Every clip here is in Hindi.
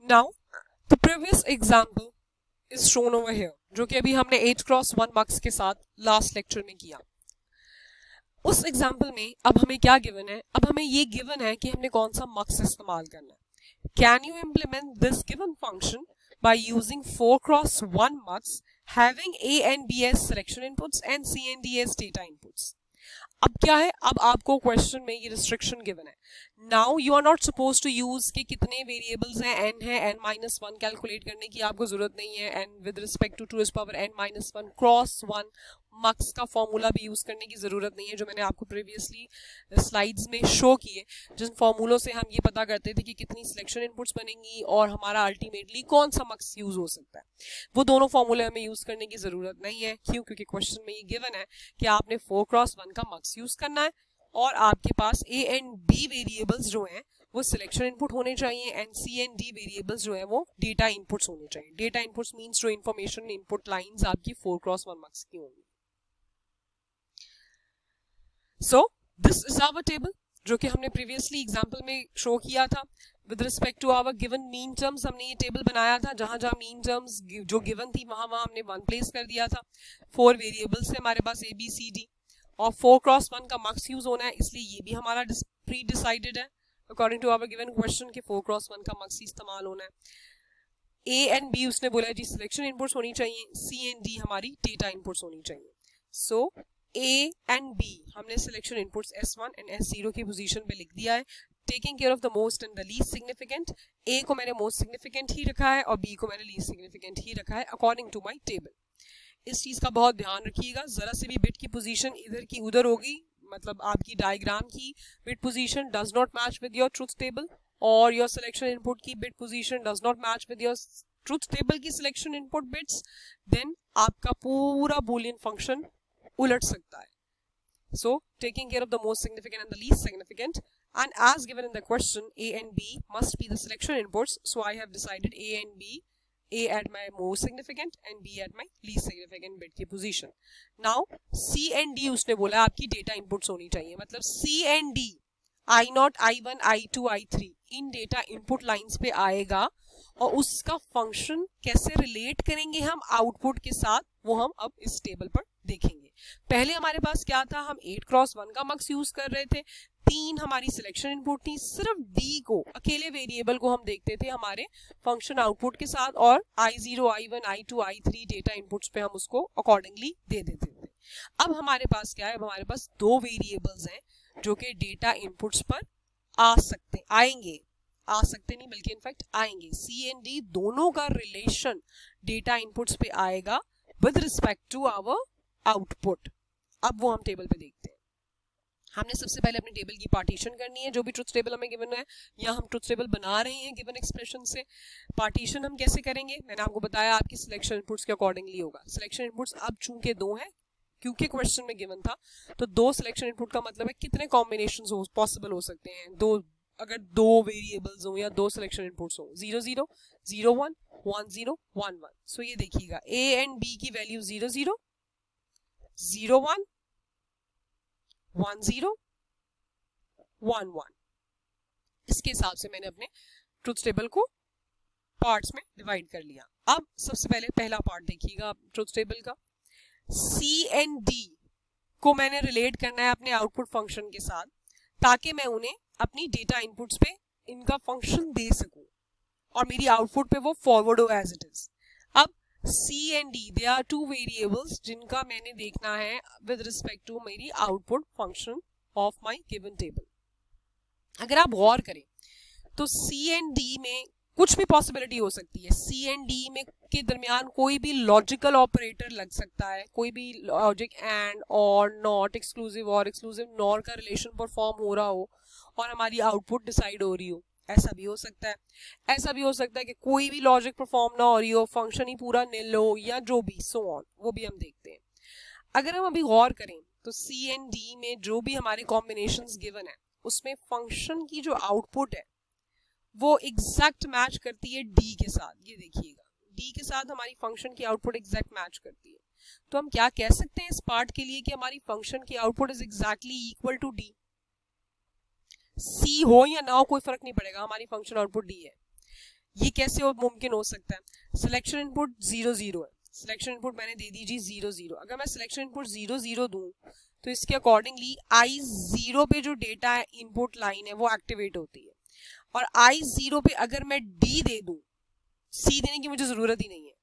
Now the previous example is shown over here, जो कि अभी हमने 8x1 marks के साथ लास्ट लेक्चर में किया. उस एग्जाम्पल में अब हमें क्या गिवन है? अब हमें ये गिवन है कि हमने कौन सा मक्स इस्तेमाल करना है. Can you implement this given function by using 4x1 mux having A and B as selection inputs and C and D as data inputs. अब क्या है? अब आपको क्वेश्चन में ये रिस्ट्रिक्शन गिवन है. Now you are not suppose to use कि कितने वेरिएबल्स हैं, n है, n-1 कैलकुलेट करने की आपको जरूरत नहीं है. n with respect to 2 n-1 cross 1 mux का फॉर्मूला भी यूज करने की जरूरत नहीं है, जो मैंने आपको प्रीवियसली स्लाइड्स में शो किए, जिन फॉर्मूलों से हम ये पता करते थे कि कितनी सिलेक्शन इनपुट्स बनेंगी और हमारा अल्टीमेटली कौन सा मक्स यूज हो सकता है. वो दोनों फॉर्मूले हमें यूज करने की जरूरत नहीं है. क्यों? क्योंकि क्वेश्चन में ये गिवन है कि आपने 4x1 का मक्स यूज करना है और आपके पास A एंड B वेरिएबल्स जो हैं वो सिलेक्शन इनपुट होने चाहिए and C and D variables जो है वो डेटा इनपुट्स होने चाहिए. डेटा इनपुट्स मींस जो इंफॉर्मेशन इनपुट लाइंस आपकी 4x1 मक्स की होंगी. So this is our table, जो कि हमने प्रीवियसली एग्जांपल में शो किया था. With respect to our given min terms हमने ये टेबल बनाया था. जहां जहां मीन टर्म्स जो गिवन थी वहां वहां हमने 1 प्लेस कर दिया था. 4 वेरिएबल्स थे हमारे पास A B C D और 4x1 का मक्स यूज होना है, इसलिए ये भी हमारा प्री डिसाइडेड है according to our given question के 4x1 का मक्स इस्तेमाल होना है. A एंड B उसने बोला जी सिलेक्शन इनपुट्स होनी चाहिए, C एंड D हमारी डेटा इनपुट्स होनी चाहिए. सो A एंड B हमने selection inputs S1 and S0 की पोजीशन पे लिख दिया है, taking care of the most and the least significant. A को मैंने मोस्ट सिग्निफिकेंट ही रखा है और B को मैंने लीस्ट सिग्निफिकेंट ही रखा है अकॉर्डिंग टू माय टेबल. इस चीज का बहुत ध्यान रखिएगा, जरा से भी बिट की पोजीशन इधर की उधर होगी, मतलब आपकी डायग्राम की bit position does not match with your truth table और योर सिलेक्शन इनपुट की bit position does not match with your truth table की सिलेक्शन इनपुट बिट्स, देन आपका पूरा बूलियन फंक्शन उलट सकता है. So taking care of the most significant and the least significant, and as given in the question, A and B must be the selection inputs. So I have decided A and B, A at my most significant and B at my least significant bit की position. Now C and D उसने बोला आपकी data inputs होनी चाहिए, मतलब C and D I0, I1, I2, I3 in data input lines पे आएगा और उसका फंक्शन कैसे रिलेट करेंगे हम आउटपुट के साथ, वो हम अब इस टेबल पर देखेंगे. पहले हमारे पास क्या था? हम 8x1 का मक्स यूज कर रहे थे. 3 हमारी सिलेक्शन इनपुट थी. सिर्फ D को अकेले वेरिएबल को हम देखते थे हमारे फंक्शन आउटपुट के साथ और I0, I1, I2, I3 data inputs पे हम उसको अकॉर्डिंगली दे देते थे. अब हमारे पास क्या है? अब हमारे पास 2 वेरिएबल्स हैं जो कि डेटा इनपुट्स पर आ सकते नहीं बल्कि इनफैक्ट आएंगे. C एंड D दोनों का रिलेशन डेटा इनपुट्स पे आएगा with respect to our output. अब वो हम टेबल पे देखते हैं. हमने सबसे पहले अपने टेबल की पार्टीशन करनी है. जो भी ट्रुथ टेबल हमें गिवन है या हम ट्रुथ टेबल बना रहे हैं गिवन एक्सप्रेशन से, पार्टीशन हम कैसे करेंगे? मैंने आपको बताया आपकी सिलेक्शन इनपुट्स के अकॉर्डिंगली होगा. सिलेक्शन इनपुट्स अब चूंकि 2 हैं, क्योंकि क्वेश्चन में गिवन था, तो 2 सिलेक्शन इनपुट का मतलब है कितने कॉम्बिनेशन पॉसिबल हो सकते हैं. अगर 2 वेरिएबल्स हो या 2 सिलेक्शन इनपुट्स हो, 0 0 0 1 1 0 1 1. सो ये देखिएगा A एंड B की वैल्यू 0 0 0 1 1 0 1 1. इसके हिसाब से मैंने अपने ट्रुथ टेबल को पार्ट्स में डिवाइड कर लिया. अब सबसे पहले पहला पार्ट देखिएगा ट्रुथ टेबल का. C एंड D को मैंने रिलेट करना है अपने आउटपुट फंक्शन के साथ, ताकि मैं उन्हें अपनी डेटा इनपुट्स पे इनका फंक्शन दे सकूं और मेरी आउटपुट पे वो फॉरवर्ड हो एज इट इज. अब C and D they are 2 variables जिनका मैंने देखना है विद रिस्पेक्ट टू मेरी output function of my given table. अगर आप गौर करें तो C एंड D में कुछ भी पॉसिबिलिटी हो सकती है. C एंड D में के दरमियान कोई भी लॉजिकल ऑपरेटर लग सकता है, कोई भी लॉजिक एंड और नॉट, एक्सक्लूसिव और एक्सक्लूसिव नॉर का रिलेशन परफॉर्म हो रहा हो और हमारी आउटपुट डिसाइड हो रही हो. ऐसा भी हो सकता है. ऐसा भी हो सकता है कि कोई भी लॉजिक परफॉर्म ना हो रही हो, फंक्शन ही पूरा निल हो या जो भी, सो ऑन, वो भी हम देखते हैं. अगर हम अभी गौर करें तो C एंड D में जो भी हमारे कॉम्बिनेशंस गिवन है उसमें फंक्शन की जो आउटपुट है वो एग्जैक्ट मैच करती है D के साथ. ये देखिएगा D के साथ हमारी फंक्शन की आउटपुट एग्जैक्ट मैच करती है. तो हम क्या कह सकते हैं इस पार्ट के लिए कि हमारी फंक्शन की output is exactly equal to D. C हो या ना हो कोई फर्क नहीं पड़ेगा, हमारी फंक्शन आउटपुट D है. ये कैसे मुमकिन हो सकता है? सिलेक्शन इनपुट 0 0 है, सिलेक्शन इनपुट मैंने दे दी जी 0 0। अगर मैं सिलेक्शन इनपुट 0 0 दूं तो इसके अकॉर्डिंगली I0 पे जो डेटा इनपुट लाइन है वो एक्टिवेट होती है, और I0 पे अगर मैं D दे दूं, C देने की मुझे जरूरत ही नहीं है,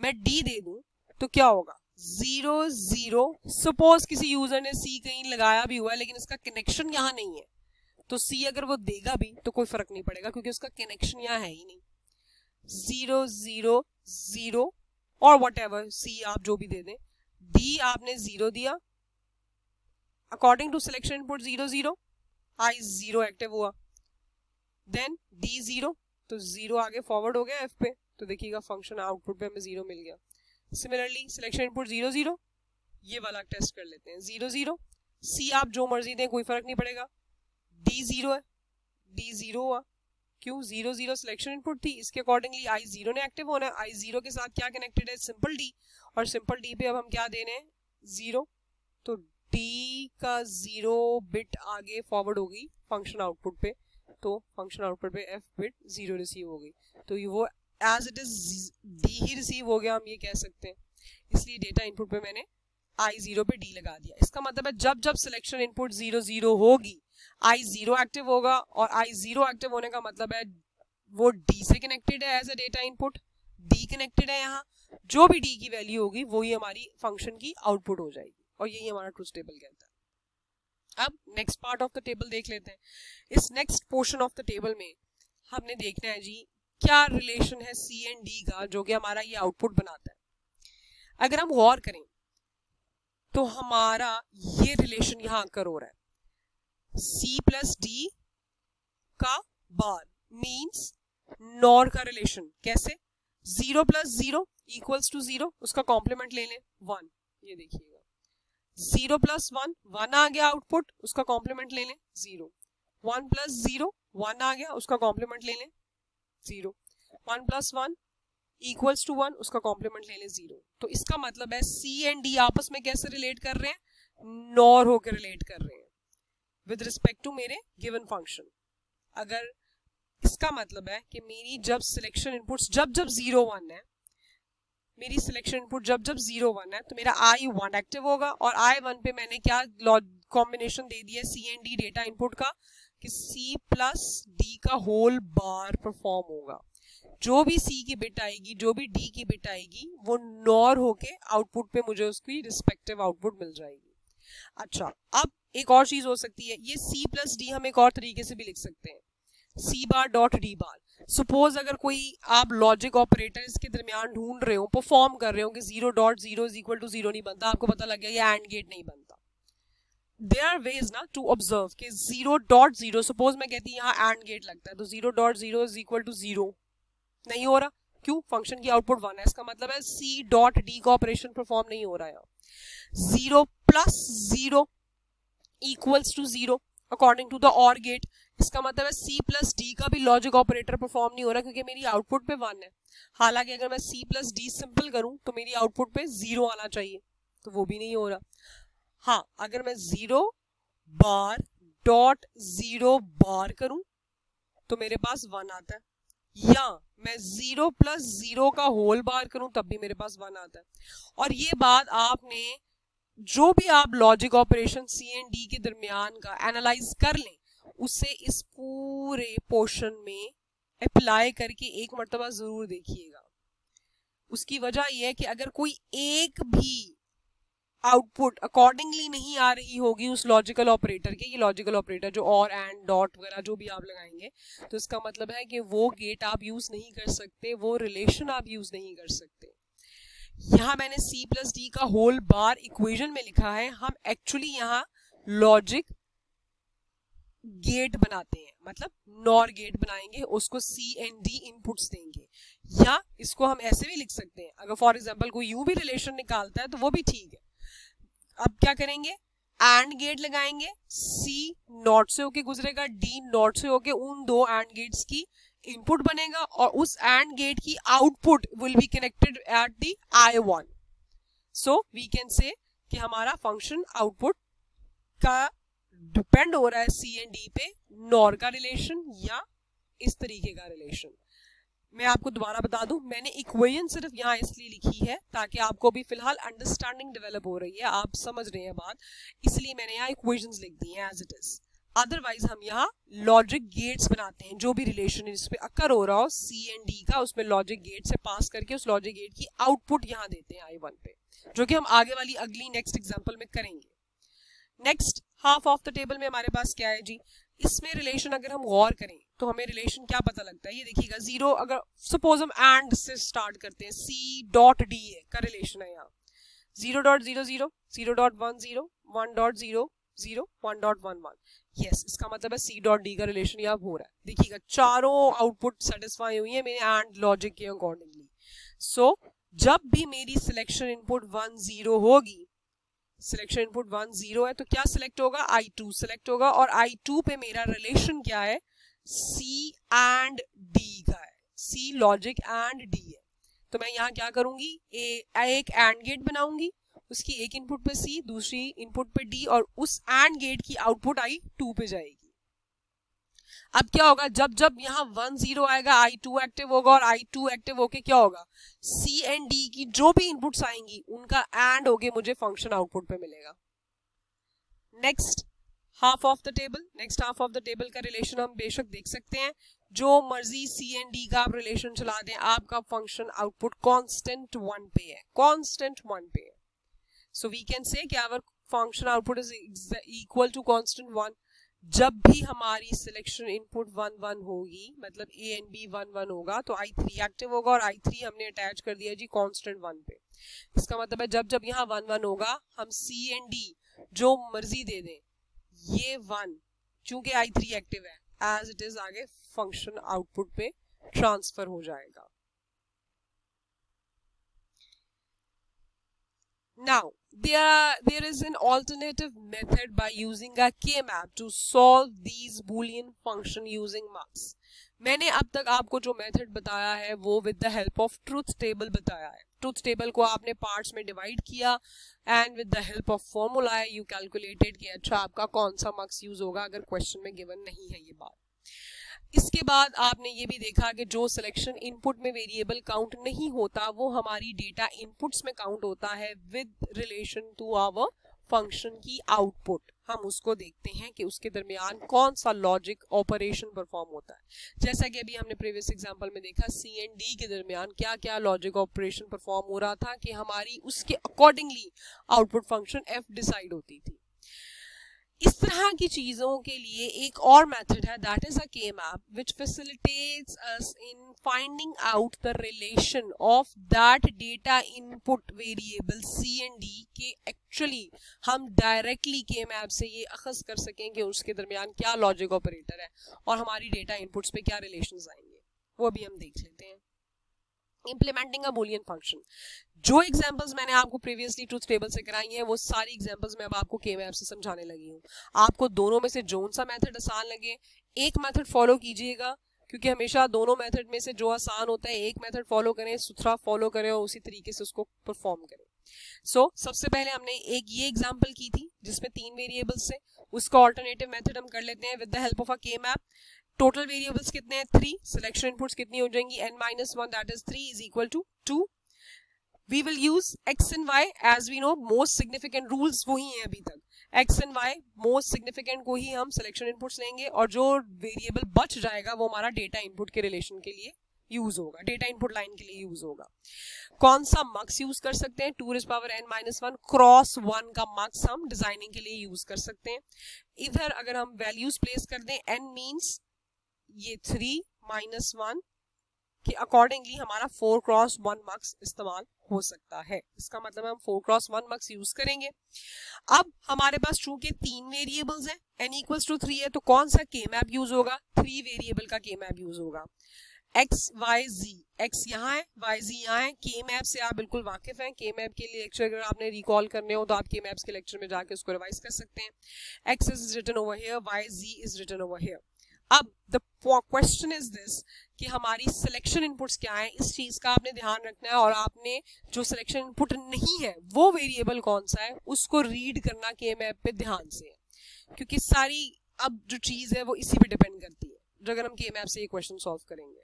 मैं D दे दूं तो क्या होगा? 0 0। सपोज किसी यूजर ने C कहीं लगाया भी हुआ है लेकिन इसका कनेक्शन यहाँ नहीं है, तो C अगर वो देगा भी तो कोई फर्क नहीं पड़ेगा क्योंकि उसका कनेक्शन यहाँ है ही नहीं। 0 0 0 और वट एवर C आप जो भी दे दें। D आपने 0 दिया, according to selection input 0 0, I0 active हुआ, देन D 0, तो 0 आगे फॉरवर्ड हो गया F पे, तो देखिएगा फंक्शन आउटपुट पे हमें 0 मिल गया। सिमिलरली सिलेक्शन इनपुट 0 0, ये वाला टेस्ट कर लेते हैं। 0 0 C आप जो मर्जी दें कोई फर्क नहीं पड़ेगा, D 0 है, D 0 हुआ, क्यों? 0 0 सिलेक्शन इनपुट थी, इसके अकॉर्डिंगली I0 ने एक्टिव होना है। I0 के साथ क्या कनेक्टेड है? सिंपल D, और सिंपल D पे अब हम क्या देने हैं? 0, तो D का 0 बिट आगे फॉरवर्ड होगी फंक्शन आउटपुट पे, तो फंक्शन आउटपुट पे F बिट 0 रिसीव हो गई, तो वो एज इट इज D ही रिसीव हो गया, हम ये कह सकते हैं। इसलिए डेटा इनपुट पे मैंने I0 पे D लगा दिया। इसका मतलब है जब जब सिलेक्शन इनपुट 0 0 होगी I0 एक्टिव होगा, और I0 एक्टिव होने का मतलब है वो D से कनेक्टेड है as a data input, D connected है यहाँ, जो भी D की वैल्यू होगी वही हमारी फंक्शन की आउटपुट हो जाएगी, और यही हमारा ट्रूथ टेबल कहता है। अब next part of the table देख लेते हैं। इस next portion of the table में हमने देखना है जी क्या रिलेशन है C एंड D का जो कि हमारा ये आउटपुट बनाता है। अगर हम गौर करें तो हमारा ये रिलेशन यहां आकर हो रहा है, C प्लस D का बार मीन्स नॉर का रिलेशन। कैसे? 0 प्लस 0 इक्वल्स टू 0, उसका कॉम्प्लीमेंट ले लें 1, ये देखिएगा 0 प्लस 1 1 आ गया आउटपुट, उसका कॉम्प्लीमेंट ले लें 0, 1 प्लस 0 1 आ गया, उसका कॉम्प्लीमेंट ले लें 0, 1 प्लस 1 इक्वल्स टू 1, उसका कॉम्प्लीमेंट ले लें 0। तो इसका मतलब है C एंड D आपस में कैसे रिलेट कर रहे हैं? नॉर होकर रिलेट कर रहे हैं विद रिस्पेक्ट टू मेरे गिवन फंक्शन। अगर इसका मतलब है कि मेरी जब सिलेक्शन इनपुट्स जब जब 0 1 है, मेरी सिलेक्शन इनपुट जब जब 0 1 है तो मेरा I1 एक्टिव होगा, और I1 पे मैंने क्या कॉम्बिनेशन दे दिया C and D data input का कि C प्लस D का होल बार परफॉर्म होगा। जो भी C की बिट आएगी, जो भी D की बिट आएगी, वो नॉर होके आउटपुट पे मुझे उसकी रिस्पेक्टिव आउटपुट मिल जाएगी। अच्छा, अब एक और चीज हो सकती है, ये C प्लस D हम एक और तरीके से भी लिख सकते हैं, C बार डॉट D बार। सपोज अगर कोई आप लॉजिक ऑपरेटर इसके दरमियान ढूंढ रहे हो, परफॉर्म कर रहे हो कि 0.0 इज इक्वल टू 0 नहीं बनता, आपको पता लग गया ये एंड गेट नहीं बनता। देयर आर वेज ना टू ऑब्जर्व कि 0.0, सपोज मैं कहती हूँ यहाँ एंड गेट लगता है तो 0.0 इज इक्वल टू 0 नहीं हो रहा, क्यों? फंक्शन की आउटपुट 1 है, इसका मतलब है C डॉट D का ऑपरेशन परफॉर्म नहीं हो रहा है। 0 plus 0 equals to 0 according to the or gate, इसका मतलब है C प्लस D का भी लॉजिक ऑपरेटर परफॉर्म नहीं हो रहा क्योंकि मेरी आउटपुट पे 1 है। हालांकि अगर मैं C प्लस D सिंपल करूं तो मेरी आउटपुट पे 0 आना चाहिए, तो वो भी नहीं हो रहा। हाँ, अगर मैं 0 बार डॉट 0 बार करूं तो मेरे पास 1 आता है, या मैं 0 प्लस 0 का होल बार करूं तब भी मेरे पास 1 आता है। और ये बात आपने जो भी आप logic operation C and D के दरमियान का एनालाइज कर लें, उससे इस पूरे पोर्शन में अप्लाई करके एक मर्तबा जरूर देखिएगा। उसकी वजह यह है कि अगर कोई एक भी आउटपुट अकॉर्डिंगली नहीं आ रही होगी उस लॉजिकल ऑपरेटर के, ये लॉजिकल ऑपरेटर जो और एंड डॉट वगैरह जो भी आप लगाएंगे, तो इसका मतलब है कि वो गेट आप यूज नहीं कर सकते, वो रिलेशन आप यूज नहीं कर सकते। यहाँ मैंने C प्लस D का होल बार इक्वेशन में लिखा है, हम एक्चुअली यहाँ लॉजिक गेट बनाते हैं, मतलब नॉर गेट बनाएंगे, उसको C एंड D इनपुट्स देंगे, या इसको हम ऐसे भी लिख सकते हैं, अगर फॉर एग्जांपल कोई यूं भी रिलेशन निकालता है तो वो भी ठीक है। अब क्या करेंगे? एंड गेट लगाएंगे, C नॉट से होके गुजरेगा, D नॉट से होके, उन दो एंड गेट्स की इनपुट बनेगा, और उस एंड गेट की output will be connected at the I1। So we can say कि हमारा फंक्शन आउटपुट का डिपेंड हो रहा है C एंड D पे, नॉर का रिलेशन या इस तरीके का रिलेशन। मैं आपको दोबारा बता दूं, मैंने इक्वेशन सिर्फ यहाँ इसलिए लिखी है ताकि आपको भी फिलहाल अंडरस्टैंडिंग डेवलप हो रही है, आप समझ रहे हैं बात, इसलिए मैंने यहाँ इक्वेशंस लिख दी हैं एज इट इज। अदरवाइज हम यहाँ लॉजिक गेट्स बनाते हैं, जो भी रिलेशन इस पे अकर हो रहा हो सी एंड डी का, उसमें लॉजिक गेट से पास करके उस लॉजिक गेट की आउटपुट यहाँ देते हैं I1 पे, जो कि हम आगे वाली अगली नेक्स्ट एग्जांपल में करेंगे। Next half of the table में हमारे पास क्या है जी, इसमें रिलेशन अगर हम गौर करें तो हमें रिलेशन क्या पता लगता है, ये देखिएगा जीरो, अगर सपोज हम एंड से स्टार्ट करते हैं, सी डॉट डी का रिलेशन है यहाँ 0.00 0.10 1.0 0 1.11, यस, इसका मतलब है सी डॉट डी का रिलेशन यहाँ हो रहा है। देखिएगा चारों आउटपुट सेटिस्फाई हुई है मेरे एंड लॉजिक के अकॉर्डिंगली। सो जब भी मेरी सिलेक्शन इनपुट 1 0 होगी, सिलेक्शन इनपुट 1 0 है तो क्या सिलेक्ट होगा, I2 सिलेक्ट होगा, और I2 पे मेरा रिलेशन क्या है, C एंड D का है, C लॉजिक एंड D है। तो मैं यहाँ क्या करूंगी, एक एंड गेट बनाऊंगी, उसकी एक इनपुट पे C, दूसरी इनपुट पे D, और उस एंड गेट की आउटपुट I2 पे जाएगी। अब क्या होगा, जब जब यहाँ 1 0 आएगा I2 एक्टिव होगा, और I2 एक्टिव होके क्या होगा, C एंड D की जो भी इनपुट्स आएंगी उनका एंड होके मुझे फंक्शन आउटपुट पे मिलेगा। Next half of the table, next half of the table का रिलेशन हम बेशक देख सकते हैं, जो मर्जी C एंड D का आप रिलेशन चला दें, आपका फंक्शन आउटपुट कांस्टेंट 1 पे है, कांस्टेंट 1 पे है। सो वी कैन से कि our function output is equal to constant 1। जब भी हमारी सिलेक्शन इनपुट 1 1 होगी, मतलब A एंड B 1 1 होगा, तो I3 एक्टिव होगा, और I3 हमने अटैच कर दिया जी कांस्टेंट 1 पे। इसका मतलब है जब जब यहाँ 1 1 होगा, हम C एंड D जो मर्जी दे दें, ये 1 चूंकि I3 एक्टिव है एज इट इज आगे फंक्शन आउटपुट पे ट्रांसफर हो जाएगा। Now, there is an alternative method by using a K-map to solve these Boolean function using mux. मैंने अब तक आपको जो मेथड बताया है वो with the help of truth table बताया है। ट्रूथ टेबल को आपने पार्ट्स में डिवाइड किया and with the help of formula you calculated कि अच्छा आपका कौन सा मक्स यूज होगा अगर क्वेश्चन में गिवन नहीं है ये बात। इसके बाद आपने ये भी देखा कि जो सिलेक्शन इनपुट में वेरिएबल काउंट नहीं होता वो हमारी डेटा इनपुट्स में काउंट होता है with relation to our function की आउटपुट। हम उसको देखते हैं कि उसके दरमियान कौन सा लॉजिक ऑपरेशन परफॉर्म होता है। जैसा कि अभी हमने प्रीवियस एग्जांपल में देखा सी एंड डी के दरमियान क्या क्या लॉजिक ऑपरेशन परफॉर्म हो रहा था कि हमारी उसके accordingly output function F decide होती थी। इस तरह की चीजों के लिए एक और मेथड है that is a K map which facilitates us in finding out the relation of that data input variable C and D के एक्चुअली हम डायरेक्टली के मैप से ये अखज़ कर सकें कि उसके दरमियान क्या लॉजिक ऑपरेटर है और हमारी डेटा इनपुट्स पे क्या रिलेशंस आएंगे, वो भी हम देख लेते हैं। इम्प्लीमेंटिंग अ बूलियन फंक्शन, जो एग्जांपल्स मैंने आपको प्रीवियसली ट्रूथ टेबल से कराई हैं वो सारी एग्जांपल्स मैं अब आपको के मैप से समझाने लगी हूँ। आपको दोनों में से जोन सा मेथड आसान लगे एक मेथड फॉलो कीजिएगा, क्योंकि हमेशा दोनों मेथड में से जो आसान होता है एक मेथड फॉलो करें, सुथरा फॉलो करें और उसी तरीके से उसको परफॉर्म करें। सबसे पहले हमने एक ये एग्जाम्पल की थी जिसमें 3 वेरिएबल्स से, उसका ऑल्टरनेटिव मेथड हम कर लेते हैं with the help of a K map. Total variables कितने हैं 3, सिलेक्शन इनपुट्स कितनी हो जाएंगी n-1 that is 3 is equal to 2। We will use x and y as we know most significant rules वही हैं अभी तक, x and y most significant को ही हम सिलेक्शन इनपुट्स लेंगे और जो वेरिएबल बच जाएगा वो हमारा डेटा इनपुट के रिलेशन के लिए यूज होगा, डेटा इनपुट लाइन के लिए यूज होगा। कौन सा मक्स यूज कर सकते हैं 2n-1 क्रॉस 1 का मक्स हम डिजाइनिंग के लिए यूज कर सकते हैं। इधर अगर हम वैल्यूज प्लेस कर दें n मीन्स ये 3-1 कि अकॉर्डिंगली हमारा 4x1 मक्स इस्तेमाल हो सकता है। इसका मतलब हम 4x1 मक्स यूज करेंगे। अब हमारे पास चूंकि 3 वेरिएबल्स हैं n इक्वल्स टू 3 है तो कौन सा के मैप यूज होगा, 3 वेरिएबल का के मैप यूज होगा। x y z, x यहाँ है y z यहाँ है। के मैप से आप बिल्कुल वाकिफ हैं, के मैप के लिए लेक्चर अगर आपने रिकॉल करने हो तो आप के मैप्स के लेक्चर में जाके उसको रिवाइज कर सकते हैं। x is written over here, y z is written over here. अब द क्वेश्चन इज दिस कि हमारी सिलेक्शन इनपुट्स क्या है, इस चीज का आपने ध्यान रखना है और आपने जो सिलेक्शन इनपुट नहीं है वो वेरिएबल कौन सा है उसको रीड करना के मैप पे ध्यान से, क्योंकि सारी अब जो चीज है वो इसी पे डिपेंड करती है अगर हम के मैप से ये क्वेश्चन सॉल्व करेंगे।